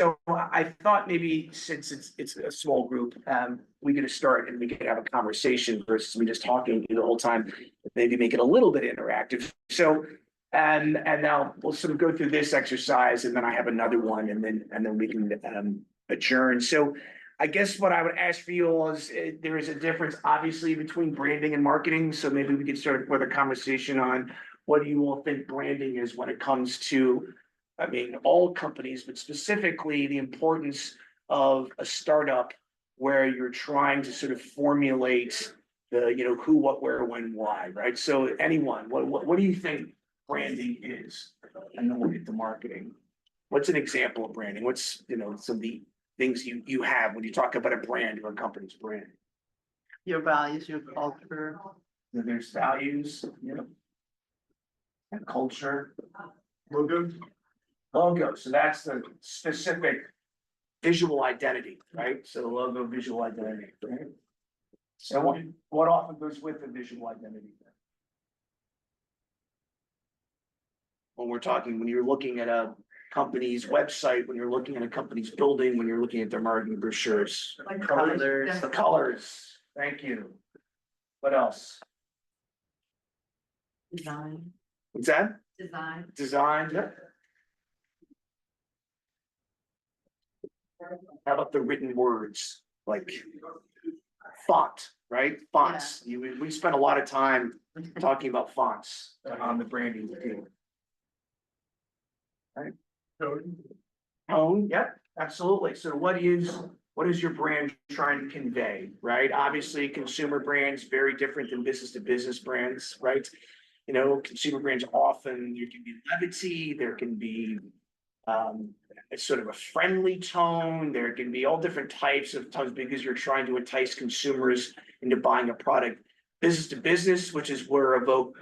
So I thought maybe since it's a small group, we could start and we could have a conversation versus me just talking the whole time. Maybe make it a little bit interactive. So and now we'll sort of go through this exercise, and then I have another one, and then we can adjourn. So I guess what I would ask for you all is there is a difference, obviously, between branding and marketing. So maybe we could start with a conversation on what do you all think branding is when it comes to, I mean, all companies, but specifically the importance of a startup where you're trying to sort of formulate the, who, what, where, when, why, right? So anyone, what do you think branding is? And then we'll get to marketing. What's an example of branding? What's, some of the things you have when you talk about a brand or a company's brand? Your values, your culture. There's values, and culture. Logo, so that's the specific visual identity, right? So the logo, visual identity, right? So what often goes with the visual identity? When you're looking at a company's website, when you're looking at a company's building, when you're looking at their marketing brochures. Like colors. The colors, thank you. What else? Design. What's that? Design. Design, yep. How about the written words, like font, right? Fonts. We spend a lot of time talking about fonts on the branding team. Right? Tone, yep, absolutely. So what is your brand trying to convey, right? Obviously, consumer brands very different than business to business brands, right? Consumer brands often there can be levity, there can be it's sort of a friendly tone. There can be all different types of tones because you're trying to entice consumers into buying a product. Business to business, which is where Evoke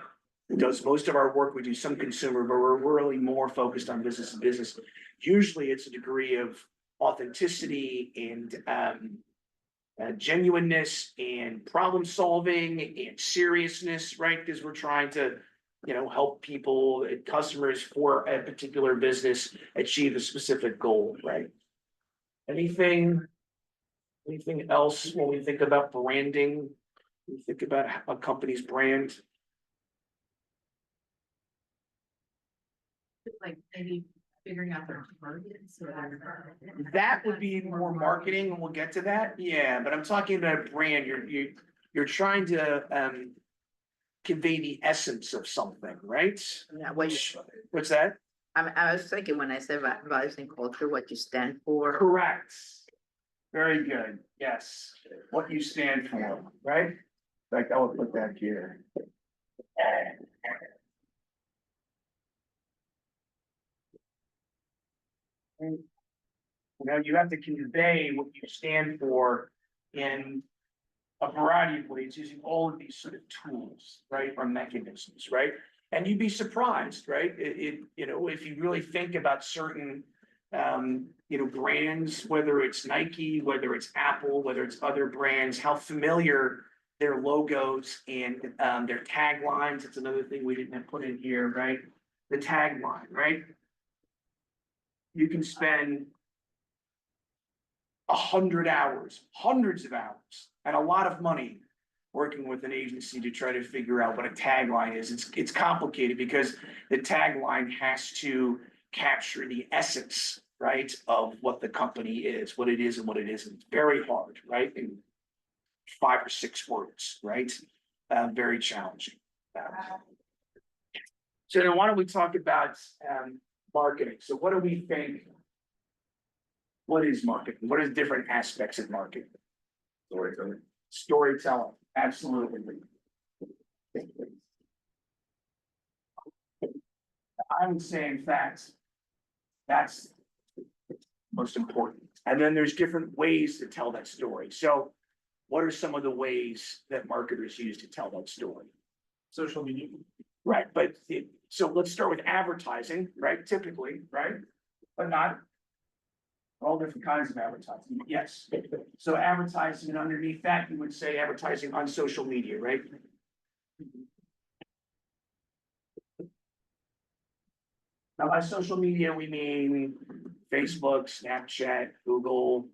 does most of our work. We do some consumer, but we're really more focused on business to business. Usually it's a degree of authenticity and genuineness and problem solving and seriousness, right? Because we're trying to help people, customers for a particular business achieve a specific goal, right? Anything else when we think about branding? We think about a company's brand. Like maybe figuring out their targets. That would be more marketing, and we'll get to that. Yeah, but I'm talking about a brand. You're trying to convey the essence of something, right? Yeah, What's that? I was thinking when I said values and culture, what you stand for. Correct. Very good. Yes. What you stand for, right? In fact, I will put that here. You have to convey what you stand for in a variety of ways using all of these sort of tools, right, or mechanisms, right? And you'd be surprised, right? If you really think about certain, brands, whether it's Nike, whether it's Apple, whether it's other brands, how familiar their logos and their taglines. It's another thing we didn't put in here, right? The tagline, right? You can spend 100 hours, hundreds of hours, and a lot of money working with an agency to try to figure out what a tagline is. It's complicated because the tagline has to capture the essence, right, of what the company is, what it is and what it isn't. It's very hard, right? In 5 or 6 words, right? Very challenging. So then why don't we talk about marketing? So what do we think? What is marketing? What are the different aspects of marketing? Storytelling. Storytelling, absolutely. I would say, in fact, that's most important. And then there's different ways to tell that story. So what are some of the ways that marketers use to tell that story? Social media. Right, so let's start with advertising, right? Typically, right? But not all different kinds of advertising. Yes. So advertising, and underneath that, you would say advertising on social media, right? Now, by social media, we mean Facebook, Snapchat, Google,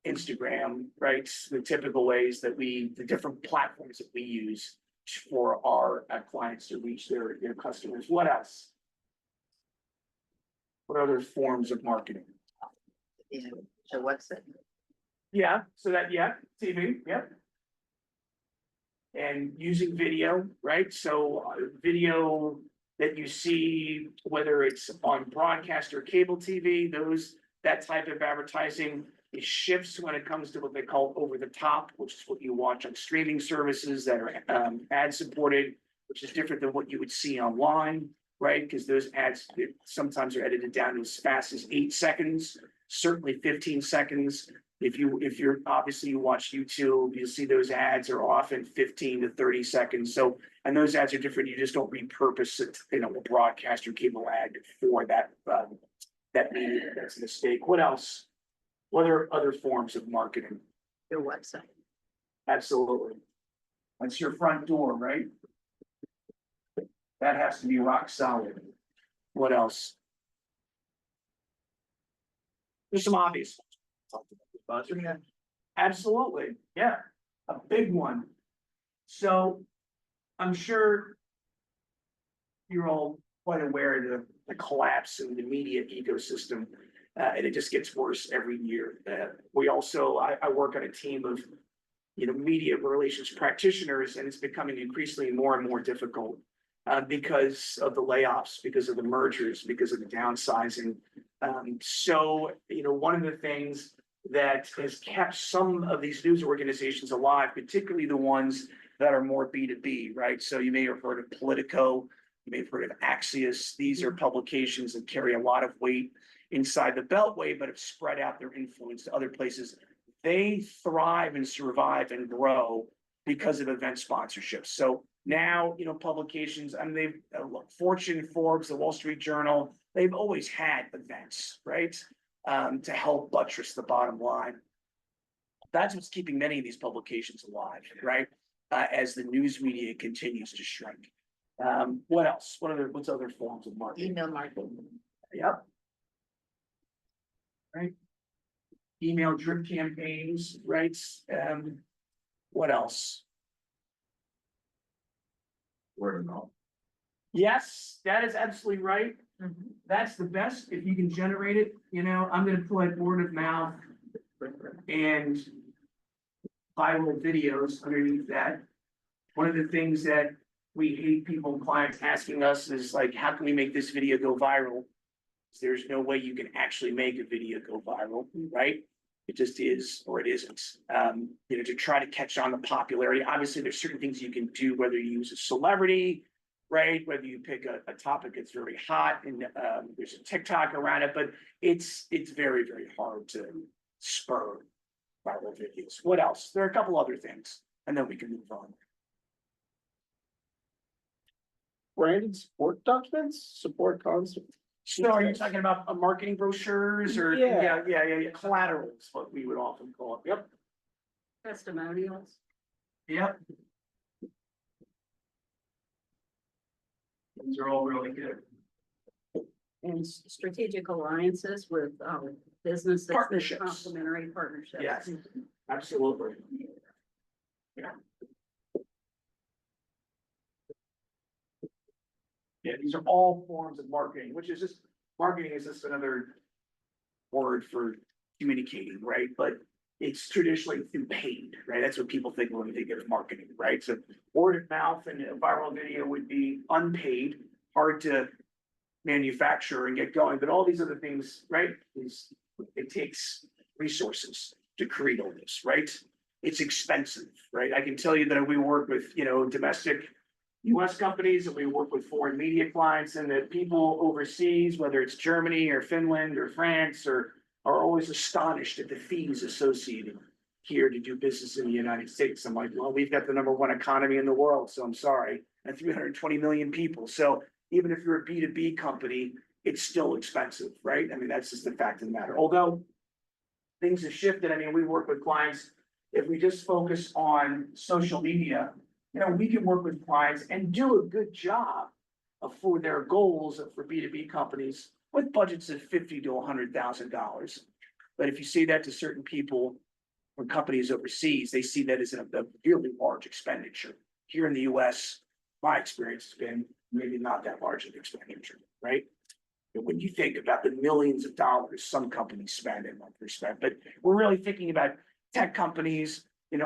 Instagram, right? The typical ways that the different platforms that we use for our clients to reach their customers. What else? What other forms of marketing? Yeah, so what's it? Yeah, so that, yeah, TV, yep. And using video, right? So video that you see, whether it's on broadcast or cable TV, that type of advertising. It shifts when it comes to what they call over the top, which is what you watch on streaming services that are ad supported, which is different than what you would see online, right? Because those ads sometimes are edited down as fast as 8 seconds, certainly 15 seconds. If you're obviously you watch YouTube, you'll see those ads are often 15 to 30 seconds. So, and those ads are different. You just don't repurpose it, a broadcast or cable ad for that media. That's a mistake. What else? What are other forms of marketing? Your website. Absolutely. That's your front door, right? That has to be rock solid. What else? There's some obvious. Absolutely, yeah, a big one. So I'm sure you're all quite aware of the collapse in the media ecosystem. And it just gets worse every year. We also, I work on a team of, media relations practitioners, and it's becoming increasingly more and more difficult because of the layoffs, because of the mergers, because of the downsizing. So, one of the things that has kept some of these news organizations alive, particularly the ones that are more B2B, right? So you may have heard of Politico, you may have heard of Axios. These are publications that carry a lot of weight inside the Beltway, but have spread out their influence to other places. They thrive and survive and grow because of event sponsorships. So now, publications, they've Fortune, Forbes, the Wall Street Journal, they've always had events, right? To help buttress the bottom line. That's what's keeping many of these publications alive, right? As the news media continues to shrink. What else? What's other forms of marketing? Email marketing. Yep. Right. Email drip campaigns, right? What else? Word of mouth. Yes, that is absolutely right. That's the best. If you can generate it, I'm gonna put word of mouth and viral videos underneath that. One of the things that we hate people and clients asking us is like, how can we make this video go viral? There's no way you can actually make a video go viral, right? It just is, or it isn't. To try to catch on the popularity. Obviously, there's certain things you can do, whether you use a celebrity, right? Whether you pick a topic that's very hot and there's a TikTok around it, but it's very, very hard to spur viral videos. What else? There are a couple other things, and then we can move on. Branded support documents, support concept. So are you talking about marketing brochures or? Yeah. Yeah. Collaterals, what we would often call it. Yep. Testimonials. Yep. These are all really good. And strategic alliances with businesses. Partnerships. Complementary partnerships. Yes. Absolutely. Yeah, these are all forms of marketing, which is just, marketing is just another word for communicating, right? But it's traditionally through paid, right? That's what people think when they think of marketing, right? So word of mouth and a viral video would be unpaid, hard to manufacture and get going, but all these other things, right? It takes resources to create all this, right? It's expensive, right? I can tell you that we work with, domestic US companies, and we work with foreign media clients, and that people overseas, whether it's Germany or Finland or France, are always astonished at the fees associated here to do business in the United States. I'm like, well, we've got the #1 economy in the world, so I'm sorry, and 320 million people. So even if you're a B2B company, it's still expensive, right? I mean, that's just the fact of the matter. Although things have shifted. I mean, we work with clients, if we just focus on social media, we can work with clients and do a good job for their goals for B2B companies with budgets of $50,000 to $100,000. But if you say that to certain people or companies overseas, they see that as a really large expenditure. Here in the US, my experience has been maybe not that large of an expenditure, right? But when you think about the millions of dollars some companies spend and what they spend, but we're really thinking about tech companies,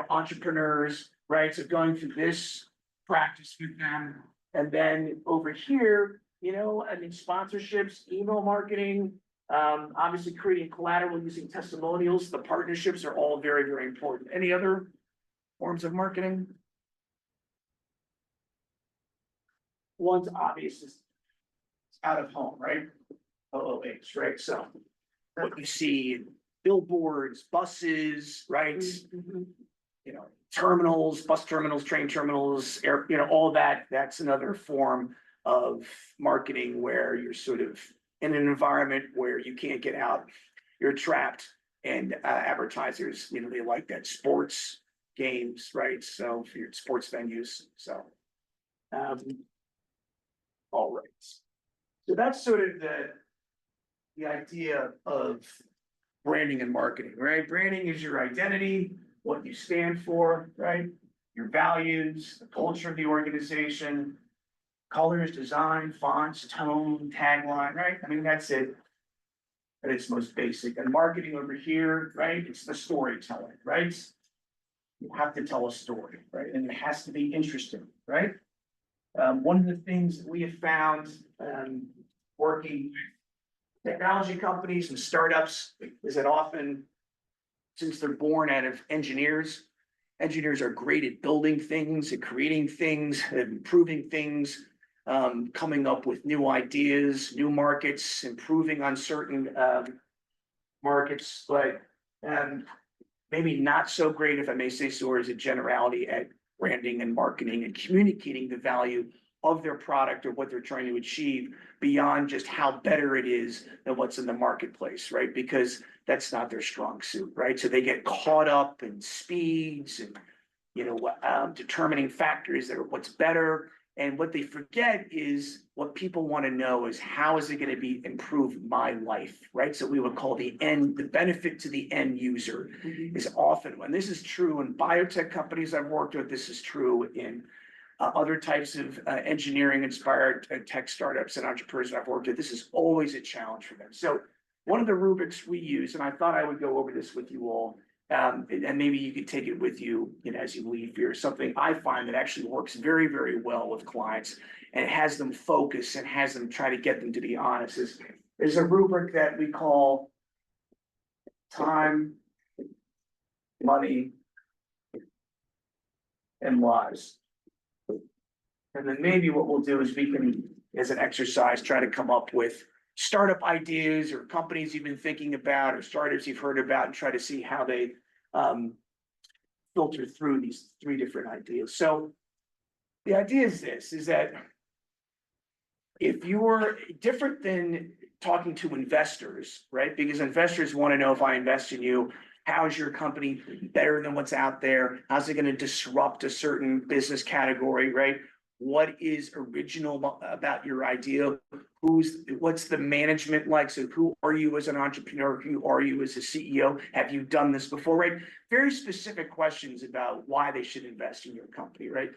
entrepreneurs, right? So going through this practice with them. And then over here, sponsorships, email marketing, obviously creating collateral using testimonials, the partnerships are all very, very important. Any other forms of marketing? One's obvious is out of home, right? OOH, right? So what you see, billboards, buses, right? Mhm. Terminals, bus terminals, train terminals, air, all that, that's another form of marketing where you're sort of in an environment where you can't get out, you're trapped. And advertisers, they like that. Sports games, right? So for your sports venues, so. All right. So that's sort of the idea of branding and marketing, right? Branding is your identity, what you stand for, right? Your values, the culture of the organization, colors, design, fonts, tone, tagline, right? I mean, that's it at its most basic. And marketing over here, right? It's the storytelling, right? You have to tell a story, right? And it has to be interesting, right? One of the things that we have found, working with technology companies and startups is that often, since they're born out of engineers are great at building things, at creating things, at improving things, coming up with new ideas, new markets, improving on certain markets, but maybe not so great, if I may say so, as a generality at branding and marketing and communicating the value of their product or what they're trying to achieve beyond just how better it is than what's in the marketplace, right? Because that's not their strong suit, right? So they get caught up in speeds and, determining factors that are what's better. And what they forget is what people want to know is how is it going to improve my life, right? So we would call the benefit to the end user is often, when this is true in biotech companies I've worked with, this is true in other types of engineering inspired tech startups and entrepreneurs that I've worked with, this is always a challenge for them. So one of the rubrics we use, and I thought I would go over this with you all, and maybe you could take it with you, as you leave here, something I find that actually works very, very well with clients and it has them focus and has them try to get them to be honest is a rubric that we call time, money, and lives. And then maybe what we'll do is we can, as an exercise, try to come up with startup ideas or companies you've been thinking about or startups you've heard about and try to see how they filter through these three different ideas. So the idea is this, is that if you're different than talking to investors, right? Because investors want to know, if I invest in you, how's your company better than what's out there? How's it going to disrupt a certain business category, right? What is original about your idea? What's the management like? So who are you as an entrepreneur? Who are you as a CEO? Have you done this before, right? Very specific questions about why they should invest in your company, right?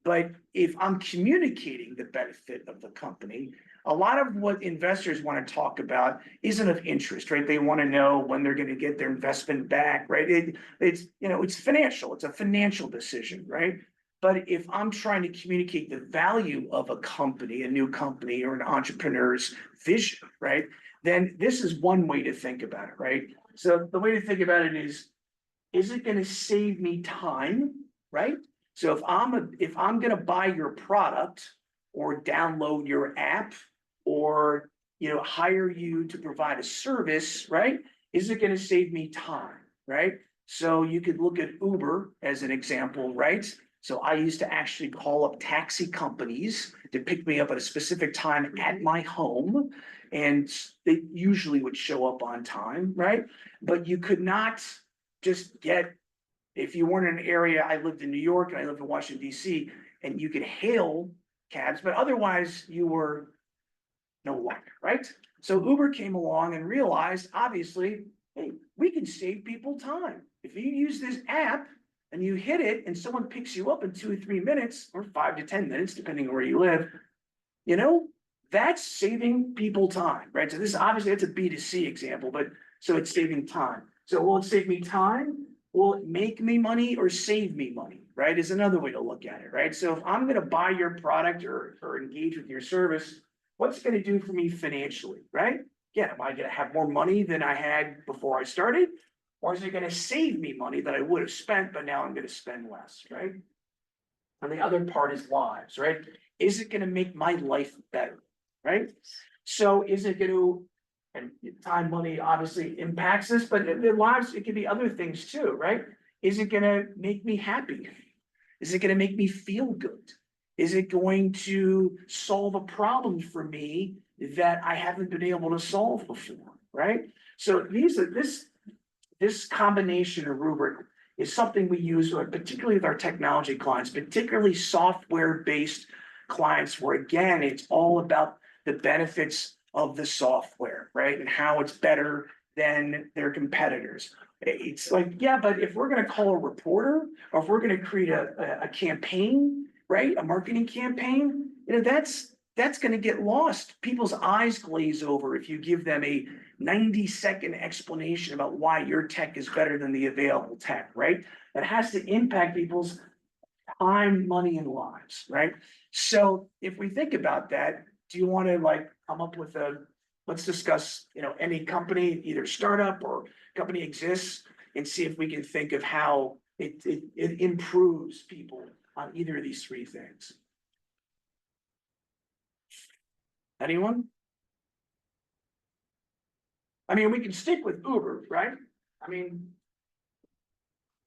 But if I'm communicating the benefit of the company, a lot of what investors want to talk about isn't of interest, right? They want to know when they're going to get their investment back, right? It's financial. It's a financial decision, right? But if I'm trying to communicate the value of a company, a new company, or an entrepreneur's vision, right? Then this is one way to think about it, right? So the way to think about it is it going to save me time, right? So if I'm going to buy your product or download your app or hire you to provide a service, right? Is it going to save me time, right? So you could look at Uber as an example, right? So I used to actually call up taxi companies to pick me up at a specific time at my home, and they usually would show up on time, right? But you could not just get, if you weren't in an area, I lived in New York and I lived in Washington, DC, and you could hail cabs, but otherwise you were no longer, right? So Uber came along and realized, obviously, hey, we can save people time. If you use this app and you hit it and someone picks you up in 2 or 3 minutes, or 5 to 10 minutes, depending on where you live, you know, that's saving people time, right? So this obviously it's a B2C example, but so it's saving time. So will it save me time? Will it make me money or save me money, right? Is another way to look at it, right? So if I'm gonna buy your product or engage with your service, what's it gonna do for me financially, right? Yeah, am I gonna have more money than I had before I started? Or is it gonna save me money that I would have spent, but now I'm gonna spend less, right? And the other part is lives, right? Is it gonna make my life better, right? So is it gonna, and time, money obviously impacts this, but their lives, it can be other things too, right? Is it gonna make me happy? Is it gonna make me feel good? Is it going to solve a problem for me that I haven't been able to solve before, right? So this combination of rubric is something we use, particularly with our technology clients, particularly software-based clients, where again, it's all about the benefits of the software, right? And how it's better than their competitors. It's like, yeah, but if we're gonna call a reporter, or if we're gonna create a campaign, right? A marketing campaign, you know, that's gonna get lost. People's eyes glaze over if you give them a 90-second explanation about why your tech is better than the available tech, right? That has to impact people's time, money, and lives, right? So if we think about that, do you want to like come up with let's discuss, you know, any company, either startup or company exists, and see if we can think of how it improves people on either of these three things. Anyone? I mean, we can stick with Uber, right? I mean,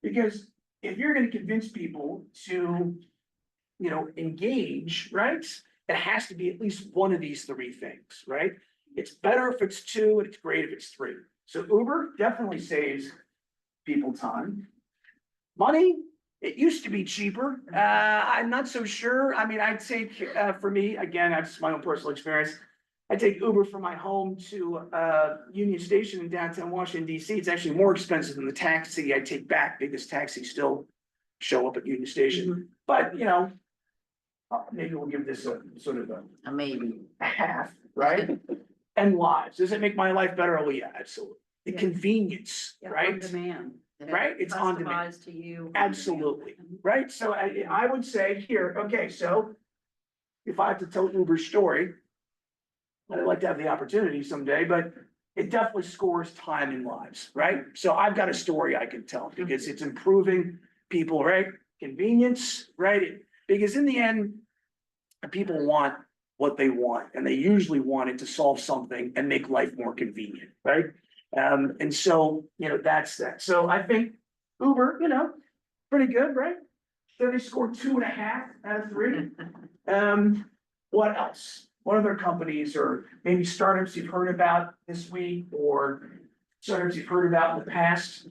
because if you're gonna convince people to, you know, engage, right? It has to be at least one of these three things, right? It's better if it's two, and it's great if it's three. So Uber definitely saves people time. Money, it used to be cheaper. I'm not so sure. I mean, I'd say, for me, again, that's my own personal experience. I take Uber from my home to Union Station in downtown Washington DC. It's actually more expensive than the taxi I take back, because taxis still show up at Union Station. But, you know, maybe we'll give this a sort of Maybe. a half, right? And lives. Does it make my life better? Oh, yeah, absolutely. The Yeah. convenience, Yeah, on right? demand. Right? It's on demand. Customized to you. Absolutely. Right? So I would say here, okay, so if I have to tell Uber's story, I'd like to have the opportunity someday, but it definitely scores time and lives, right? So I've got a story I can tell, because it's improving people, right? Convenience, right? Because in the end, people want what they want, and they usually want it to solve something and make life more convenient, right? And so, you know, that's that. So I think Uber, you know, pretty good, right? So they scored 2.5 out of 3. What else? What other companies or maybe startups you've heard about this week, or startups you've heard about in the past?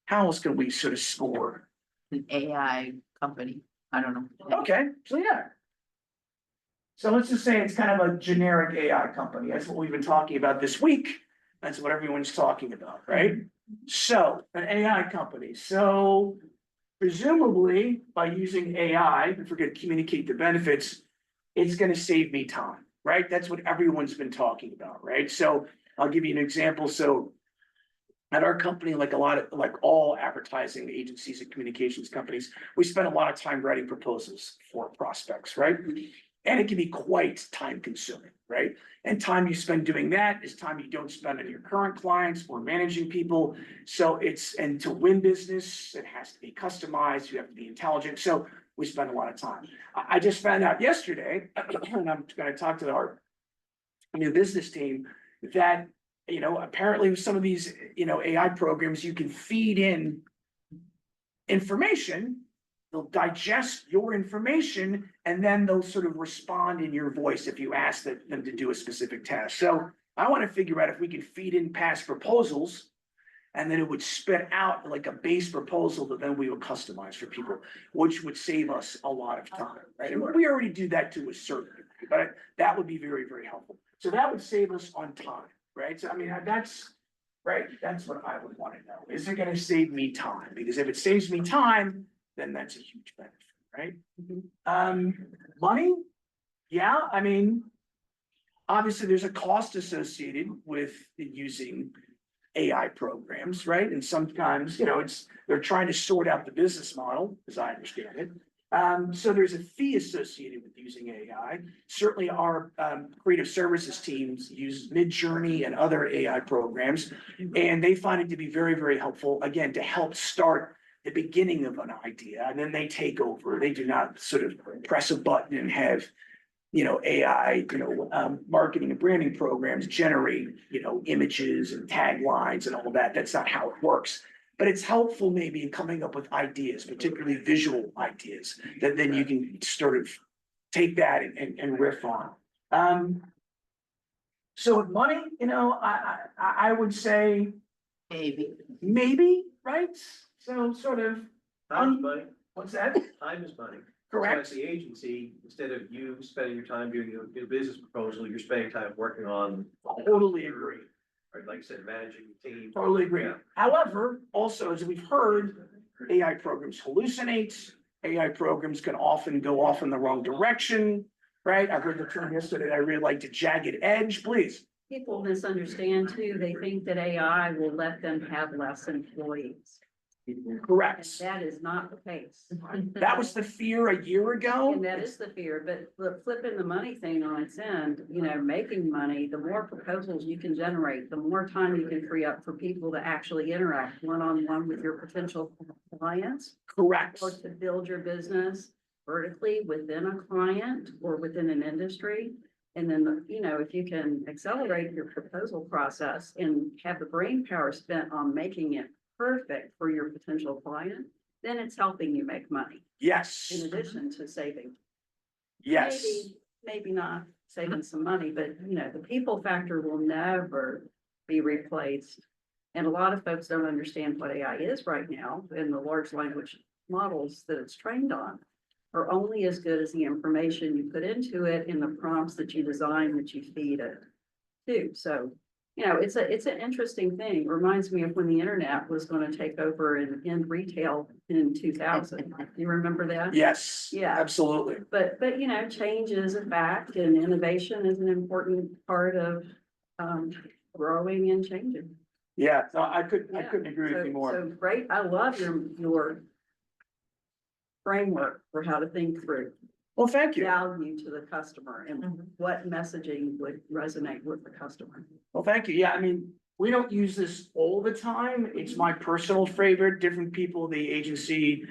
How else can we sort of score? An AI company, I don't know. Okay, so yeah. So let's just say it's kind of a generic AI company. That's what we've been talking about this week. That's what everyone's talking about, right? So an AI company. So presumably by using AI, if we're going to communicate the benefits, it's going to save me time, right? That's what everyone's been talking about, right? So I'll give you an example. So at our company, like all advertising agencies and communications companies, we spend a lot of time writing proposals for prospects, right? And it can be quite time consuming, right? And time you spend doing that is time you don't spend on your current clients or managing people. So and to win business, it has to be customized, you have to be intelligent. So we spend a lot of time. I just found out yesterday, and I'm gonna talk to our new business team, that, you know, apparently with some of these, you know, AI programs, you can feed in information. They'll digest your information, and then they'll sort of respond in your voice if you ask them to do a specific task. So I want to figure out if we can feed in past proposals, and then it would spit out like a base proposal that then we would customize for people, which would save us a lot of time, right? And we already do that to a certain degree, but that would be very, very helpful. So that would save us on time, right? So I mean, that's, right, that's what I would wanna know. Is it gonna save me time? Because if it saves me time, then that's a huge benefit, right? Money? Yeah, I mean, obviously, there's a cost associated with using AI programs, right? And sometimes, they're trying to sort out the business model, as I understand it. So there's a fee associated with using AI. Certainly, our creative services teams use Midjourney and other AI programs, and they find it to be very, very helpful, again, to help start the beginning of an idea, and then they take over. They do not sort of press a button and have AI, marketing and branding programs generate, images and taglines and all that. That's not how it works. But it's helpful maybe in coming up with ideas, particularly visual ideas, that then you can sort of take that and riff on. So with money, I would say maybe, right? So sort of, Time is money, what's that? time is money. Correct. So as the agency, instead of you spending your time doing your business proposal, you're spending time working on. Totally agree. Or like I said, managing the team. Totally agree. Yeah. However, also, as we've heard, AI programs hallucinate. AI programs can often go off in the wrong direction, right? I heard the term yesterday. I really liked it, jagged edge, please. People misunderstand too. They think that AI will let them have less employees. And Correct. that is not the case. That was the fear a year ago. And that is the fear, but flipping the money thing on its end, making money, the more proposals you can generate, the more time you can free up for people to actually interact one-on-one with your potential clients. Correct. Or to build your business vertically within a client or within an industry. And then, if you can accelerate your proposal process and have the brain power spent on making it perfect for your potential client, then it's helping you make money in Yes. addition to saving. Yes. Maybe not saving some money, but the people factor will never be replaced. And a lot of folks don't understand what AI is right now, and the large language models that it's trained on are only as good as the information you put into it and the prompts that you design, that you feed it too. So, it's an interesting thing. Reminds me of when the internet was going to take over in retail in 2000. You remember that? Yes. Yeah. Absolutely. But change is a fact, and innovation is an important part of growing and changing. Yeah. No, I couldn't agree with you So more. great. I love your framework for how to think through Well, thank you. value to the customer and what messaging would resonate with the customer. Well, thank you. Yeah, I mean, we don't use this all the time. It's my personal favorite. Different people, the agency,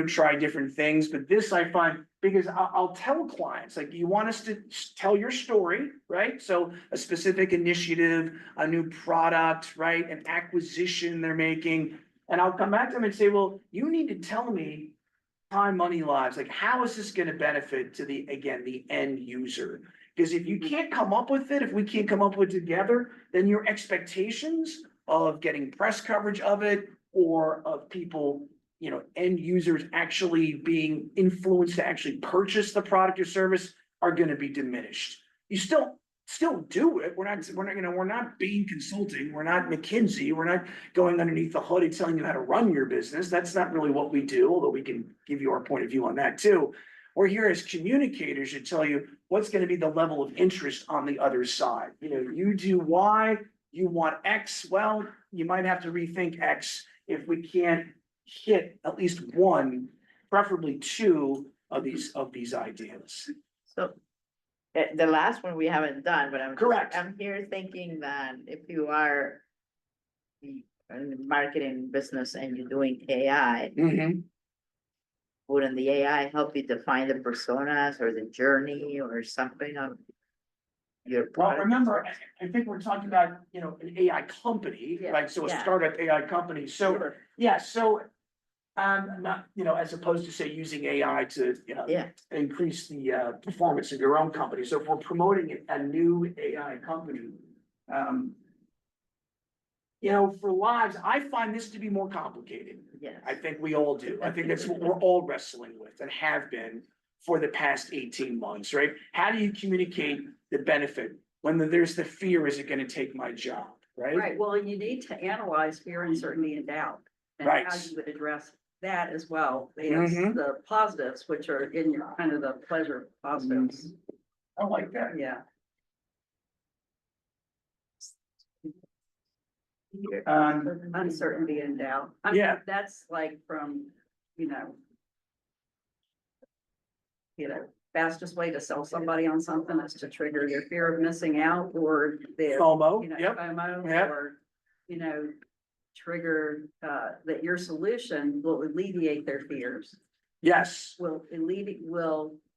try different things, but this I find, because I'll tell clients, like, you want us to tell your story, right? So a specific initiative, a new product, right? An acquisition they're making. And I'll come back to them and say, well, you need to tell me time, money, lives, like, how is this gonna benefit to the end user? Because if you can't come up with it, if we can't come up with it together, then your expectations of getting press coverage of it or of people, end users actually being influenced to actually purchase the product or service are gonna be diminished. You still do it. We're not Bain Consulting. We're not McKinsey. We're not going underneath the hood and telling you how to run your business. That's not really what we do, although we can give you our point of view on that too. We're here as communicators to tell you what's going to be the level of interest on the other side. You do Y, you want X. Well, you might have to rethink X if we can't hit at least one, preferably two of these ideas. So the last one we haven't done, but Correct. I'm here thinking that if you are in the marketing business and you're doing AI, wouldn't the AI help you define the personas or the journey or something of your Well, product? remember, I think we're talking about, an AI company, Yeah, right? So a yeah. startup AI company. So, Sure. yeah, so, not, as opposed to say using AI to, Yeah. increase the performance of your own company. So if we're promoting a new AI company, for lives, I find this to be more complicated. Yes. I think we all do. I think that's what we're all wrestling with and have been for the past 18 months, right? How do you communicate the benefit when there's the fear, is it gonna take my job, right? Right, well, you need to analyze fear, uncertainty, and doubt. And Right. how you would address that as well, as Mhm. the positives, which are in your, kind of the pleasure positives, I like that. yeah. Uncertainty and doubt. I mean, Yeah. that's like from, you know. Fastest way to sell somebody on something is to trigger their fear of missing out or their, FOMO, you know, yep, FOMO Yep. or, you know. Trigger, that your solution will alleviate their fears, yes, will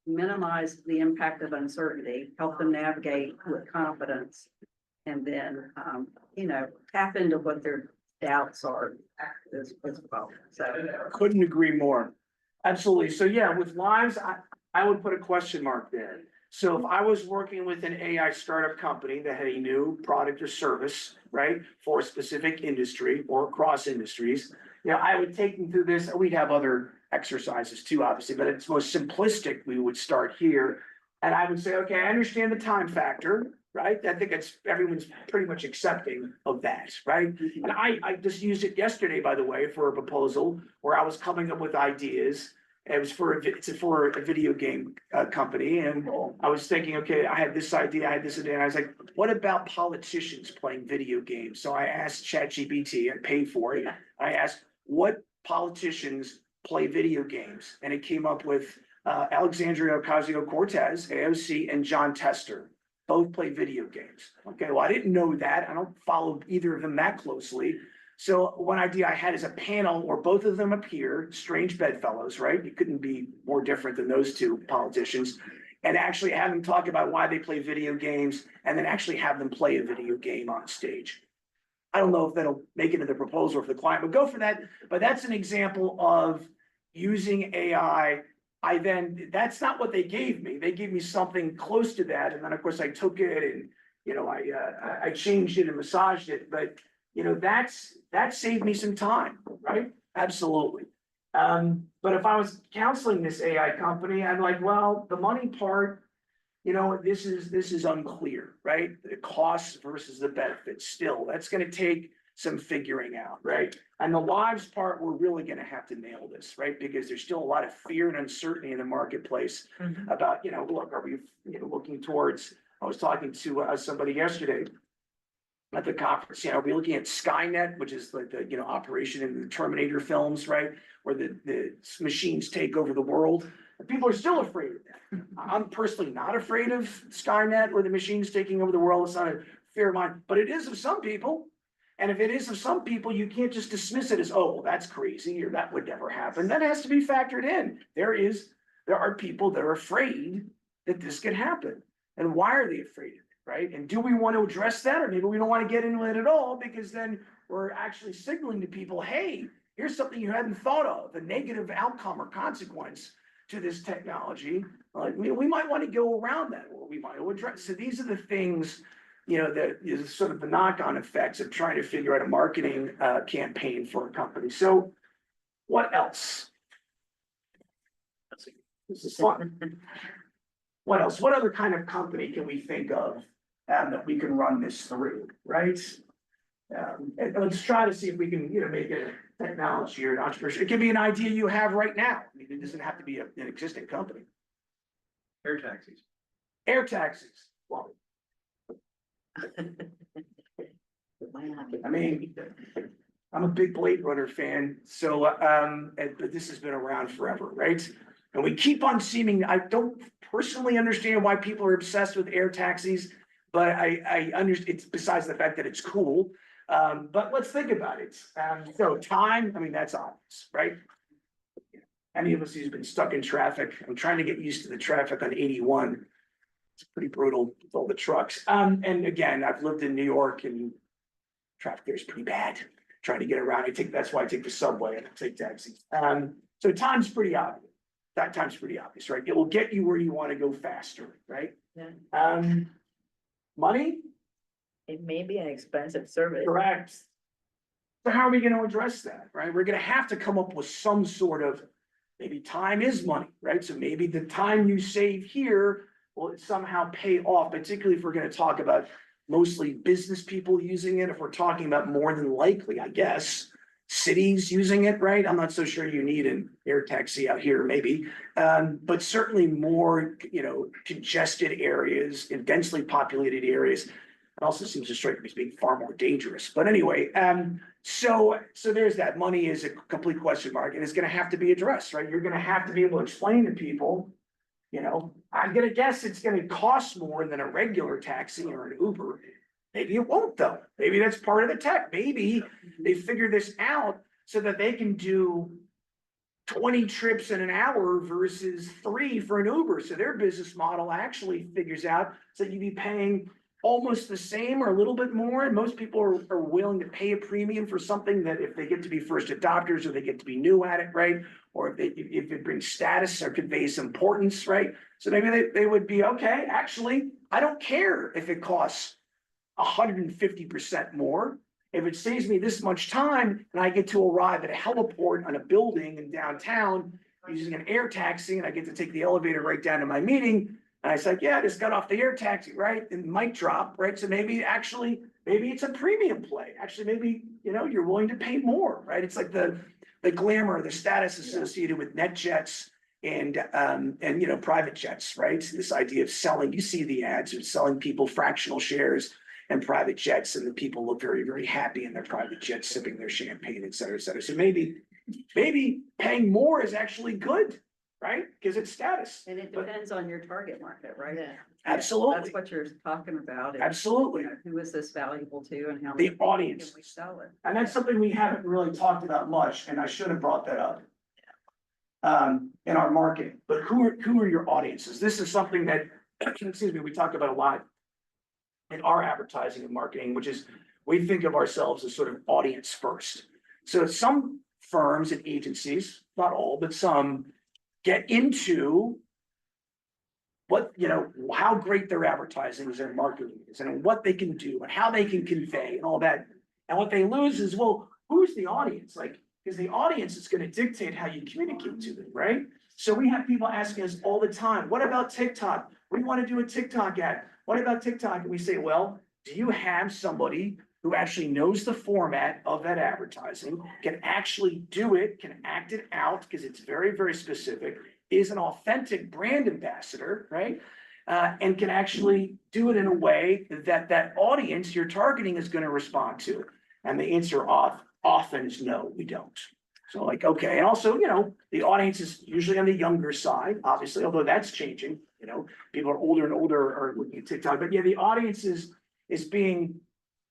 minimize the impact of uncertainty, help them navigate with confidence. And then, tap into what their doubts are as well, so. couldn't agree more. Absolutely. So yeah, with lives, I would put a question mark there. So if I was working with an AI startup company that had a new product or service, right, for a specific industry or across industries, you know, I would take them through this. We'd have other exercises too, obviously, but it's most simplistic. We would start here. And I would say, okay, I understand the time factor, right? I think everyone's pretty much accepting of that, right? And I just used it yesterday, by the way, for a proposal where I was coming up with ideas. It was for a video game company, and I was thinking, okay, I had this idea, and I was like, what about politicians playing video games? So I asked ChatGPT, I paid for it. I asked, what politicians play video games? And it came up with Alexandria Ocasio-Cortez, AOC, and John Tester. Both play video games. Okay, well, I didn't know that. I don't follow either of them that closely. So one idea I had is a panel where both of them appear, strange bedfellows, right? You couldn't be more different than those two politicians. And actually have them talk about why they play video games and then actually have them play a video game on stage. I don't know if that'll make it into the proposal for the client, but go for that. But that's an example of using AI. That's not what they gave me. They gave me something close to that. And then of course I took it and, you know, I changed it and massaged it, but you know, that saved me some time, right? Absolutely. But if I was counseling this AI company, I'm like, well, the money part, you know, this is unclear, right? The costs versus the benefits still, that's gonna take some figuring out, right? And the lives part, we're really gonna have to nail this, right? Because there's still a lot of fear and uncertainty in the marketplace about, you know, look, are we, you know, looking towards, I was talking to somebody yesterday at the conference, you know, we're looking at Skynet, which is like the, you know, operation in the Terminator films, right? Where the machines take over the world. And people are still afraid of that. I'm personally not afraid of Skynet or the machines taking over the world. It's not a fear of mine, but it is of some people. And if it is of some people, you can't just dismiss it as, oh, well, that's crazy, or that would never happen. That has to be factored in. There are people that are afraid that this could happen. And why are they afraid of it? Right? And do we want to address that? Or maybe we don't want to get into it at all, because then we're actually signaling to people, hey, here's something you hadn't thought of, a negative outcome or consequence to this technology. Like, we might want to go around that, or we might address. So these are the things, you know, that is sort of the knock-on effects of trying to figure out a marketing campaign for a company. So what else? This is fun. What else? What other kind of company can we think of that we can run this through, right? And let's try to see if we can, you know, make it a technology or an entrepreneurship. It can be an idea you have right now. I mean, it doesn't have to be an existing company. Air taxis. Air taxis. Well, I mean, I'm a big Blade Runner fan, so, but this has been around forever, right? And we keep on seeming, I don't personally understand why people are obsessed with air taxis, but I understand, it's besides the fact that it's cool. But let's think about it. So time, I mean, that's obvious, right? Any of us who's been stuck in traffic, I'm trying to get used to the traffic on 81. It's pretty brutal with all the trucks. And again, I've lived in New York and traffic there is pretty bad. Trying to get around, that's why I take the subway and I take taxis. So time's pretty obvious. That time's pretty obvious, right? It will get you where you want to go faster, right? Yeah. Money, It may be an expensive service. correct. So how are we gonna address that, right? We're gonna have to come up with some sort of, maybe time is money, right? So maybe the time you save here will it somehow pay off, particularly if we're gonna talk about mostly business people using it, if we're talking about more than likely, I guess, cities using it, right? I'm not so sure you need an air taxi out here, maybe. But certainly more, congested areas, in densely populated areas. It also seems to strike me as being far more dangerous. But anyway, so there's that. Money is a complete question mark, and it's gonna have to be addressed, right? You're gonna have to be able to explain to people. I'm gonna guess it's gonna cost more than a regular taxi or an Uber. Maybe it won't though. Maybe that's part of the tech. Maybe they figure this out so that they can do 20 trips in an hour versus 3 for an Uber. So their business model actually figures out so you'd be paying almost the same or a little bit more. And most people are willing to pay a premium for something that if they get to be first adopters or they get to be new at it, right? Or if it brings status or conveys importance, right? So maybe they would be, okay, actually, I don't care if it costs 150% more. If it saves me this much time and I get to arrive at a heliport on a building in downtown using an air taxi and I get to take the elevator right down to my meeting. And I said, yeah, I just got off the air taxi, right? And mic drop, right? So maybe it's a premium play. Actually, maybe, you're willing to pay more, right? It's like the glamour, the status associated with net jets and private jets, right? This idea of selling, you see the ads of selling people fractional shares and private jets, and the people look very, very happy in their private jets, sipping their champagne, et cetera, et cetera. So maybe paying more is actually good, right? Because it's status. And it depends on your target market, right? Yeah. Absolutely, That's what you're talking about. is, absolutely. Who is this valuable to and how The many audience. can we sell it? And that's something we haven't really talked about much, and I should have brought that up. In our marketing, but who are your audiences? This is something that, excuse me, we talk about a lot in our advertising and marketing, which is we think of ourselves as sort of audience first. So some firms and agencies, not all, but some get into what, how great their advertising is, their marketing is, and what they can do and how they can convey and all that. And what they lose is, well, who's the audience? Like, because the audience is going to dictate how you communicate to them, right? So we have people asking us all the time, what about TikTok? We want to do a TikTok ad. What about TikTok? And we say, well, do you have somebody who actually knows the format of that advertising, can actually do it, can act it out, because it's very, very specific, is an authentic brand ambassador, right? And can actually do it in a way that audience you're targeting is going to respond to. And the answer often is no, we don't. So like, okay, and also, the audience is usually on the younger side, obviously, although that's changing, people are older and older are looking at TikTok, but yeah, the audience is being,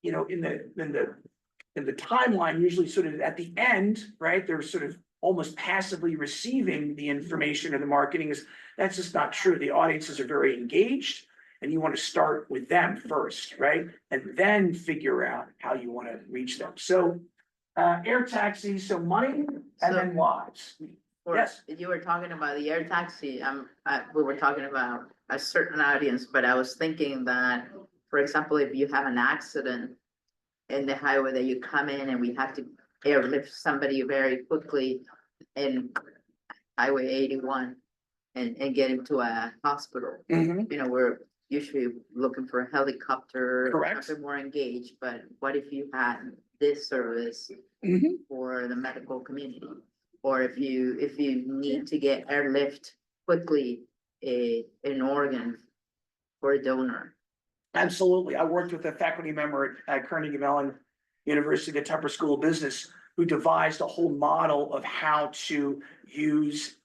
in the timeline, usually sort of at the end, right? They're sort of almost passively receiving the information or the marketing that's just not true. The audiences are very engaged and you want to start with them first, right? And then figure out how you want to reach them. So air taxis, so money and then lives. Yes. You were talking about the air taxi, we were talking about a certain audience, but I was thinking that, for example, if you have an accident in the highway that you come in and we have to airlift somebody very quickly in Highway 81 and get him to a hospital. Mhm. We're usually looking for a helicopter. Correct. Something more engaged, but what if you had this service Mhm. for the medical community? Or if you need to get airlift quickly, an organ for a donor. Absolutely. I worked with a faculty member at Carnegie Mellon University, the Tupper School of Business, who devised a whole model of how to use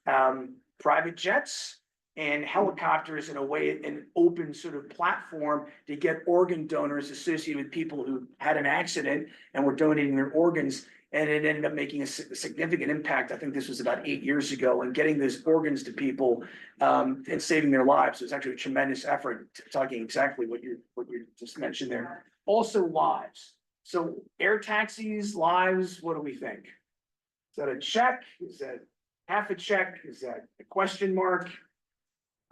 private jets and helicopters in a way, an open sort of platform to get organ donors associated with people who had an accident and were donating their organs. And it ended up making a significant impact. I think this was about 8 years ago, and getting those organs to people and saving their lives. It was actually a tremendous effort, talking exactly what you just mentioned there. Also lives. So air taxis, lives, what do we think? Is that a check? Is that half a check? Is that a question mark?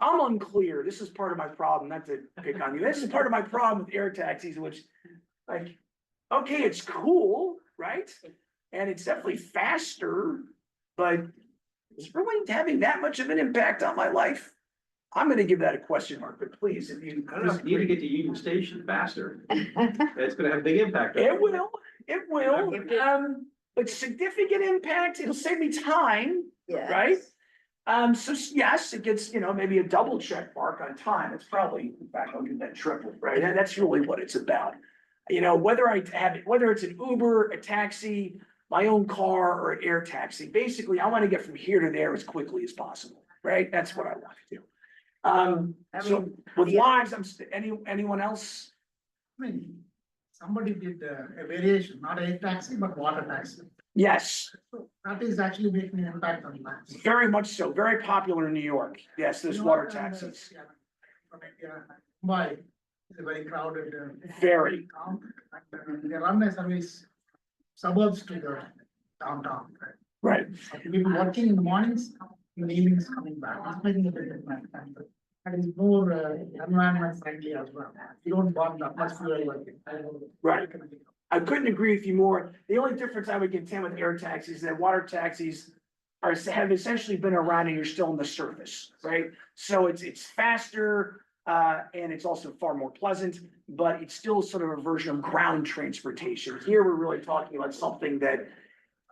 I'm unclear. This is part of my problem, not to pick on you. This is part of my problem with air taxis, which, like, okay, it's cool, right? And it's definitely faster, but is it really having that much of an impact on my life? I'm gonna give that a question mark, but please, if you. I don't know, if you need to get to Union Station faster, it's gonna have a big impact. on It will, it will, If it- but significant impact, it'll save me time, Yes. right? So yes, it gets, maybe a double check mark on time, it's probably, in fact, I'll give that triple, right? And that's really what it's about. Whether whether it's an Uber, a taxi, my own car, or an air taxi, basically, I wanna get from here to there as quickly as possible, right? That's what I want to do. I So mean, with the- lives, anyone else? I mean, somebody did a variation, not a taxi, but water taxi. Yes, So that is actually making an impact on lives. very much so, very popular in New York, yes, there's water taxis, Mumbai is a very crowded. very, Town, and they run a service suburbs to the downtown. right. So people working in the mornings, in the evenings coming back, it's making a big impact. And that is more environment friendly as well. You don't burn that much fuel like it. Right. I couldn't agree with you more. The only difference I would contend with air taxis is that water taxis have essentially been around and you're still on the surface, right? So it's faster, and it's also far more pleasant, but it's still sort of a version of ground transportation. Here, we're really talking about something that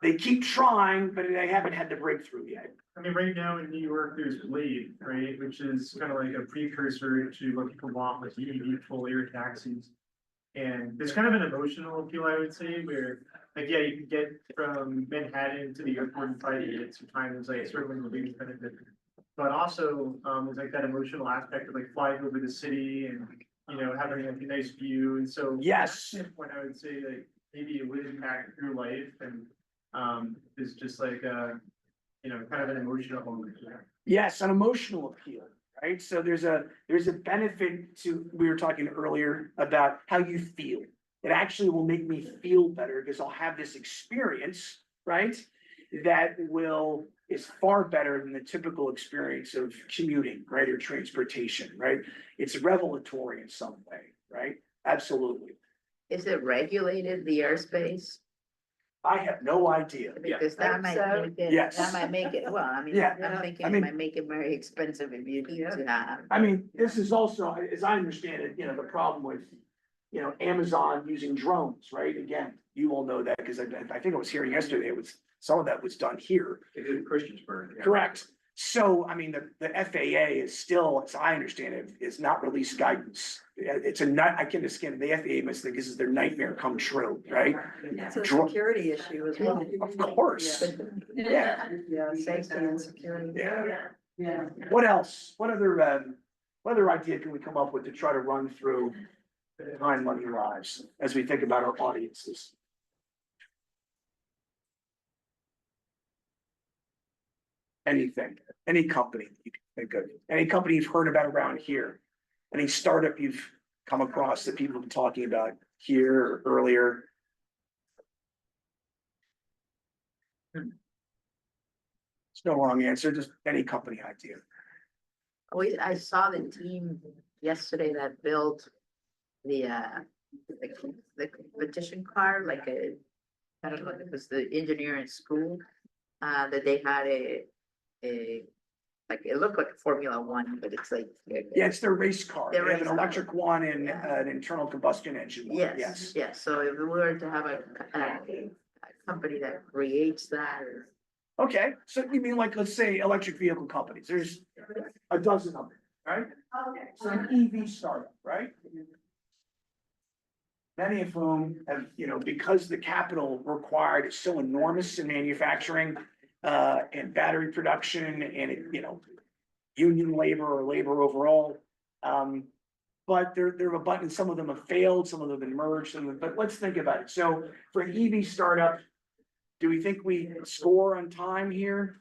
they keep trying, but they haven't had the breakthrough yet. I mean, right now in New York, there's Blade, right, which is kind of like a precursor to what people want with EV full air taxis. And there's kind of an emotional appeal, I would say, where, like, yeah, you can get from Manhattan to the airport in 5 minutes, your time is like certainly the biggest benefit. But also, there's like that emotional aspect of like flying over the city and, having like a nice view, and so. Yes. When I would say like, maybe it would impact your life and, is just like, kind of an emotional moment. Yes, an emotional appeal, right? So there's a benefit to, we were talking earlier about how you feel. It actually will make me feel better because I'll have this experience, right? That is far better than the typical experience of commuting, right? Or transportation, right? It's revelatory in some way, right? Absolutely. Is it regulated, the airspace? I have no idea. Because that might so. make it, Yes. that might make it, well, I mean, Yeah. I'm thinking I it mean- might make it very expensive if you need to have. I mean, this is also, as I understand it, the problem with, Amazon using drones, right? Again, you all know that because I think I was hearing yesterday, some of that was done here. They did in Christiansburg. yeah. Correct. So, I mean, the FAA is still, as I understand it, is not released guidance. It's I can understand, the FAA must think this is their nightmare come true, right? It's a Dro- security issue as well. Of course. Yeah, Yeah, safety and security. yeah. What else? What other idea can we come up with to try to run through time, money, lives as we think about our audiences? Anything, any company you can think of, any company you've heard about around here, any startup you've come across that people have been talking about here or earlier. There's no wrong answer, just any company idea. I saw the team yesterday that built the competition car, like I don't know, it was the engineering school. That they had like, it looked like a Formula One, but it's like. Yeah, it's their race car. They Their have race an car. electric one and an internal combustion engine one, Yes, yes. yes, so if we were to have a company that creates that, or. Okay, so you mean like, let's say, electric vehicle companies, there's a dozen of them, right? So an EV startup, right? Many of whom have, because the capital required is so enormous in manufacturing, and battery production and, union labor or labor overall. But they're abundant, some of them have failed, some of them have been merged, but let's think about it. So for an EV startup, do we think we score on time here?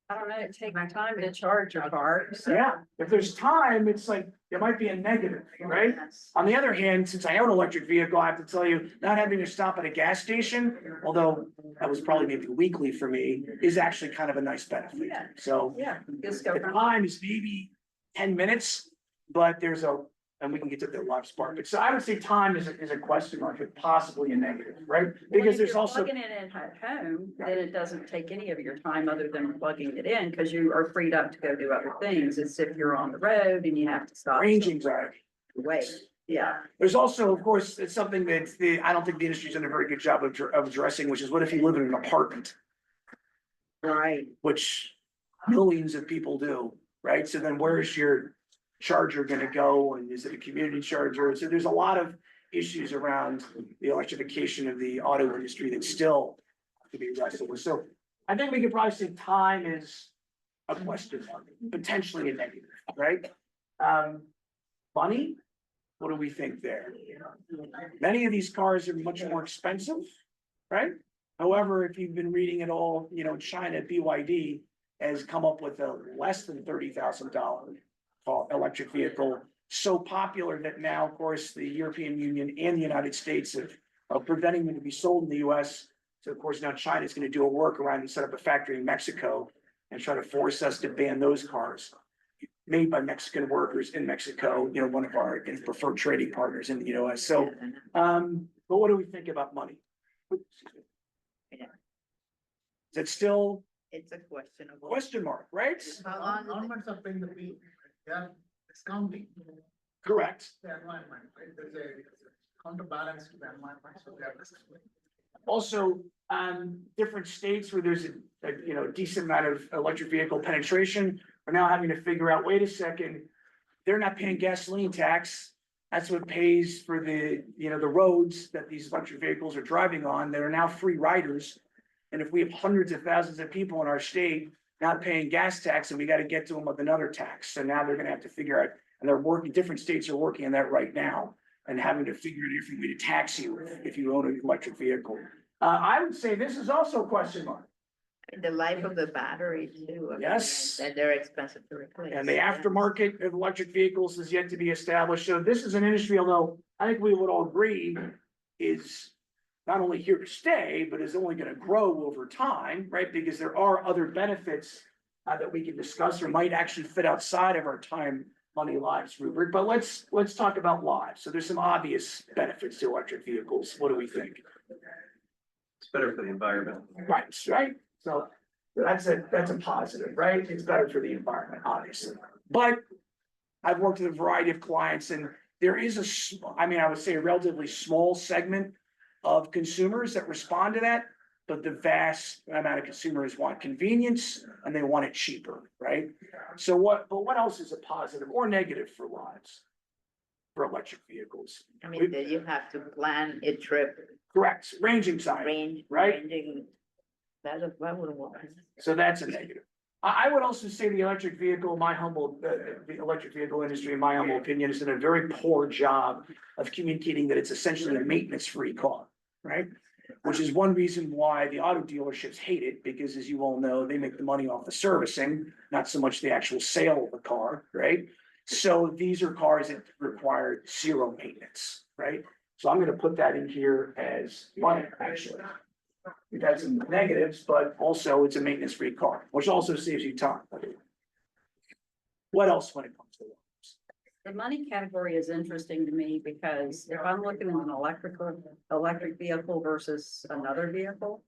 I don't know, it takes time to charge a car, so. Yeah, if there's time, it's like, there might be a negative, right? Yes. On the other hand, since I own an electric vehicle, I have to tell you, not having to stop at a gas station, although that was probably maybe weekly for me, is actually kind of a nice benefit. Yeah. So Yeah, just go the from. time is maybe 10 minutes, but there's a And we can get to the live spark, but so I would say time is a question mark, but possibly a negative, right? Because there's also. Plugging it in at home, then it doesn't take any of your time other than plugging it in, because you are freed up to go do other things. It's if you're on the road and you have to stop. Range anxiety. Wait, yeah. There's also, of course, it's something that I don't think the industry's done a very good job of addressing, which is what if you live in an apartment, Right. which millions of people do, right? So then where's your charger gonna go, and is it a community charger? So there's a lot of issues around the electrification of the auto industry that still have to be wrestled with. So I think we could probably say time is a question mark, potentially a negative, right? Money, what do we think there? Many of these cars are much more expensive, right? However, if you've been reading it all, China, BYD has come up with a less than $30,000 electric vehicle. So popular that now, of course, the European Union and the United States are preventing them to be sold in the US. So of course, now China's gonna do a workaround and set up a factory in Mexico and try to force us to ban those cars made by Mexican workers in Mexico, one of our preferred trading partners in the US. So, but what do we think about money? Yeah. Is it still It's a questionable. question mark, right? How long does it- Governments are paying the bill, they are discounting Correct. the environment, right? There's a counterbalance to the environment, so they are discounting. Also, different states where there's a decent amount of electric vehicle penetration are now having to figure out, wait a second, they're not paying gasoline tax. That's what pays for the roads that these electric vehicles are driving on. They're now free riders. And if we have hundreds of thousands of people in our state not paying gas tax, and we got to get to them with another tax. So now they're gonna have to figure out, and different states are working on that right now and having to figure out a different way to tax you if you own an electric vehicle. I would say this is also a question mark. The life of the battery too. I mean, Yes. And they're expensive to replace. And the yeah. aftermarket of electric vehicles is yet to be established. So this is an industry, although I think we would all agree is not only here to stay, but is only gonna grow over time, right? Because there are other benefits that we can discuss or might actually fit outside of our time, money, lives rubric. But let's talk about lives. So there's some obvious benefits to electric vehicles. What do we think? It's better for the environment. Right. So that's a positive, right? It's better for the environment, obviously. But I've worked with a variety of clients, and there is I would say a relatively small segment of consumers that respond to that. But the vast amount of consumers want convenience and they want it cheaper, right? So but what else is a positive or negative for lives? For electric vehicles? I mean, that you have to plan a trip, Correct, range anxiety. Right. ranging. That would work. So that's a negative. I would also say the electric vehicle, the electric vehicle industry, in my humble opinion, has done a very poor job of communicating that it's essentially a maintenance-free car, right? Which is one reason why the auto dealerships hate it, because as you all know, they make the money off the servicing, not so much the actual sale of the car, right? So these are cars that require zero maintenance, right? So I'm gonna put that in here as one, actually. We've had some negatives, but also it's a maintenance-free car, which also saves you time. What else when it comes to lives? The money category is interesting to me because if I'm looking at an electric vehicle versus another vehicle.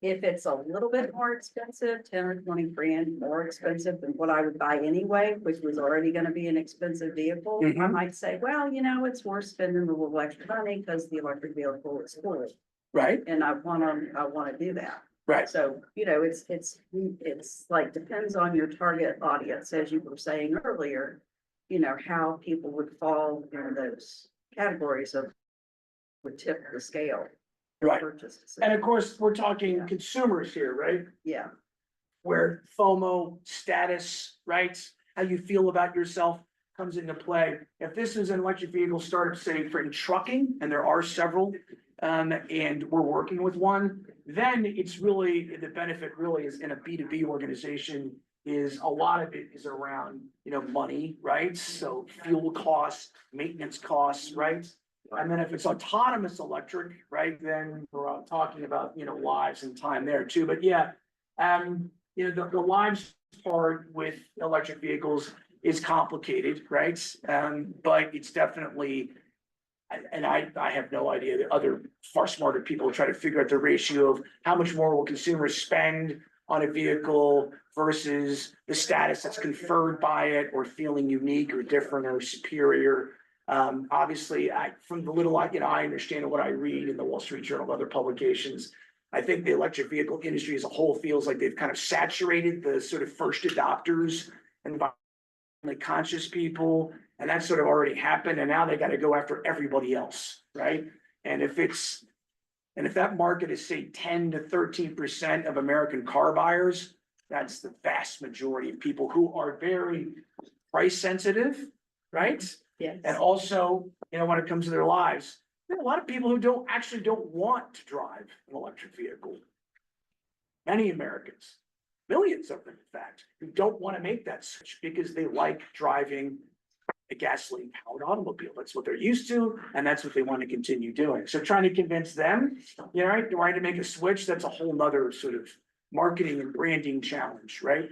If it's a little bit more expensive, 10 or 20 grand more expensive than what I would buy anyway, which was already gonna be an expensive vehicle, I Mhm. might say, well, it's worth spending a little extra money because the electric vehicle is cool. Right, And I wanna do that. right. So, it's like, depends on your target audience, as you were saying earlier. How people would fall in those categories would tip the scale. Right. Purchase decision. And of course, we're talking consumers here, right? Yeah, Where FOMO, status, right? How you feel about yourself comes into play. If this is an electric vehicle startup, say for in trucking, and there are several, and we're working with one, then it's really, the benefit really is in a B2B organization is a lot of it is around, money, right? So fuel costs, maintenance costs, right? And then if it's autonomous electric, right, then we're talking about, lives and time there too. But yeah, the lives part with electric vehicles is complicated, right? But it's definitely. And I have no idea, the other far smarter people try to figure out the ratio of how much more will consumers spend on a vehicle versus the status that's conferred by it, or feeling unique or different or superior. Obviously, from the little I understand what I read in the Wall Street Journal, other publications. I think the electric vehicle industry as a whole feels like they've kind of saturated the sort of first adopters and environmentally conscious people, and that's sort of already happened, and now they got to go after everybody else, right? And if that market is, say, 10 to 13% of American car buyers, that's the vast majority of people who are very price sensitive, right? Yes. And also, when it comes to their lives, there are a lot of people who don't want to drive an electric vehicle. Many Americans, millions of them, in fact, who don't want to make that switch because they like driving a gasoline powered automobile. That's what they're used to, and that's what they want to continue doing. So trying to convince them, right, to make a switch, that's a whole nother sort of marketing and branding challenge, right?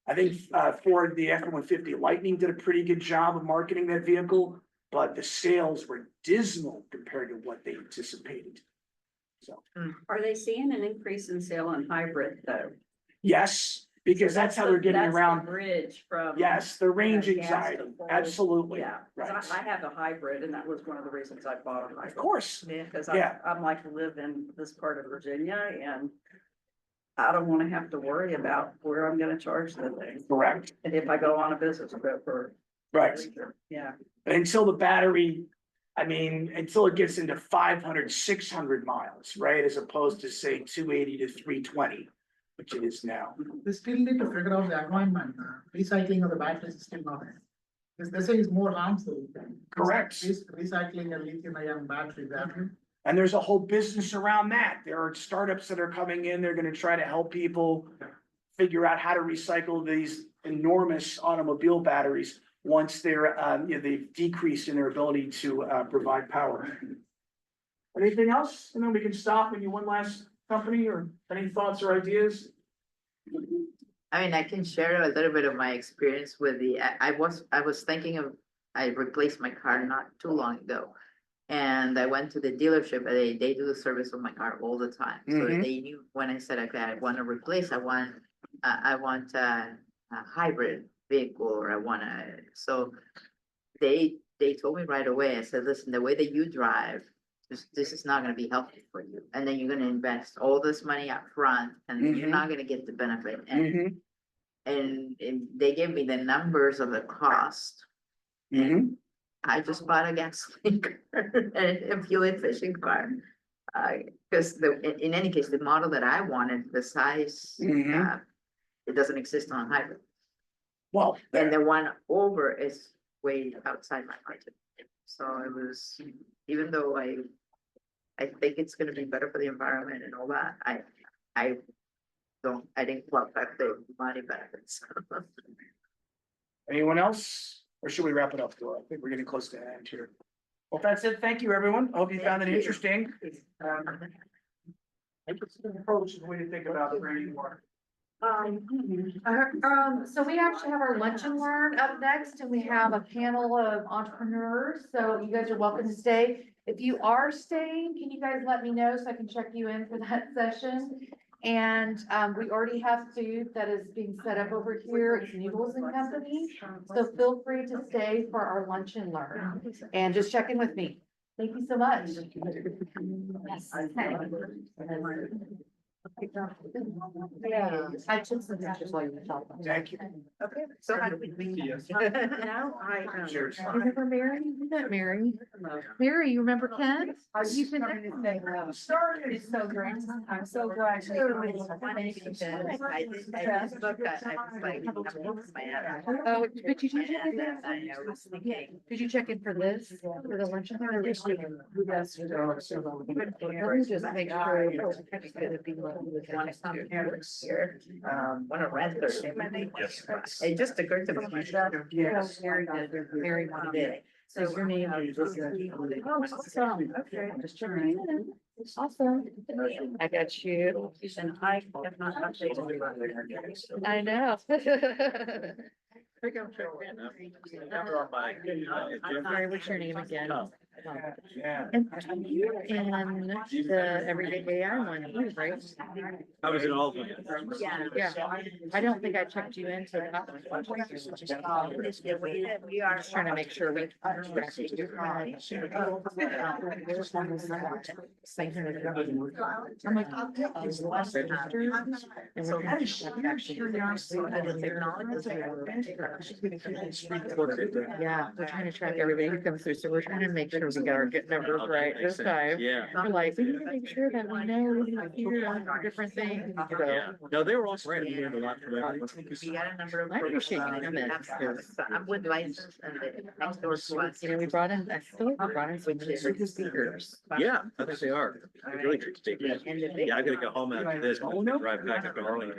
I think Ford, the F-150 Lightning did a pretty good job of marketing that vehicle, but the sales were dismal compared to what they anticipated. So, Are they seeing an increase in sale on hybrid though? yes, because So that's how they're getting that's the around. Bridge from. Yes, the range you know, gas anxiety, to full. absolutely. Yeah, 'cause Right. I have a hybrid and that was one of the reasons I bought a Of hybrid. course, Because Yeah. I'm like live in this part of Virginia and I don't want to have to worry about where I'm gonna charge the thing. correct, And if I go on a business trip or. right. Yeah. Until the battery, until it gets into 500, 600 miles, right? As opposed to, say, 280 to 320, which it is now. We still need to figure out the environment, recycling of the batteries is still not. Because they say it's more harmful. Correct. Recycling a lithium ion battery than. And there's a whole business around that. There are startups that are coming in, they're gonna try to help people figure out how to recycle these enormous automobile batteries once they're, they've decreased in their ability to, provide power. Anything else? And then we can stop when you one last company, or any thoughts or ideas? I mean, I can share a little bit of my experience with I was thinking of, I replaced my car not too long ago. And I went to the dealership, and they do the service of my car all the time. So Mhm. they knew when I said, okay, I want to replace, I want a hybrid vehicle, or so they told me right away, I said, listen, the way that you drive, this is not gonna be healthy for you. And then you're gonna invest all this money up front, and you're Mhm. not gonna get the benefit. Mm-hmm, And they gave me the numbers of the cost. mm-hmm, I just bought a gasoline car, a fuel efficient car. Because in any case, the model that I wanted, the size, Mhm. it doesn't exist on hybrid. well, And the one over is way outside my budget. So it was, even though I think it's gonna be better for the environment and all that, I didn't qualify for the money benefits. anyone else? Or should we wrap it up, Dora? I think we're getting close to the end here. Well, that's it. Thank you, everyone. I hope you found it Thank you. interesting. I think it's an approach, the way to think about bringing more. So we actually have our lunch and learn up next, and we have a panel of entrepreneurs, so you guys are welcome to stay. If you are staying, can you guys let me know so I can check you in for that session? And, we already have food that is being set up over here at Noodles and Company, so feel free to stay for our lunch and learn, and just check in with me. Thank you so much. Yes. Yeah, I took some pictures while you were talking. Thank you. Okay, so how do we? Now I, Cheers. You remember Mary? You met Mary. Mary, you remember Ken? You've been It's so great. I'm so glad. Oh, but you did check in there? Did you check in for this, for the lunch? Let me just make sure. It's gonna be Want to come here, want to rent or it just occurred to me. Yes. Mary wanted it. So your name is. Oh, awesome. Okay. Just checking in. Awesome. I got you. and I have not updated. I know. Never on my. Sorry, what's your name again? Yeah. And you and the Everyday AI one, too, right? I was in all of them. Yeah, I don't think I checked you into that one. We are. Just trying to make sure we. I'm like, and we're kind of yeah, we're trying to track everybody who comes through, so we're trying to make sure we got our good numbers right this time. Yeah. We're like, we need to make sure that we know who's here on different things, so. Yeah. No, they were all great. We learned a lot from everyone. We got a number of. I appreciate you coming. I'm with license and the next door to us. You know, we brought in, I feel like we brought in some good speakers. Yeah, I think they are. They're really good speakers. Yeah, I gotta go home after this, drive back up to Arlington.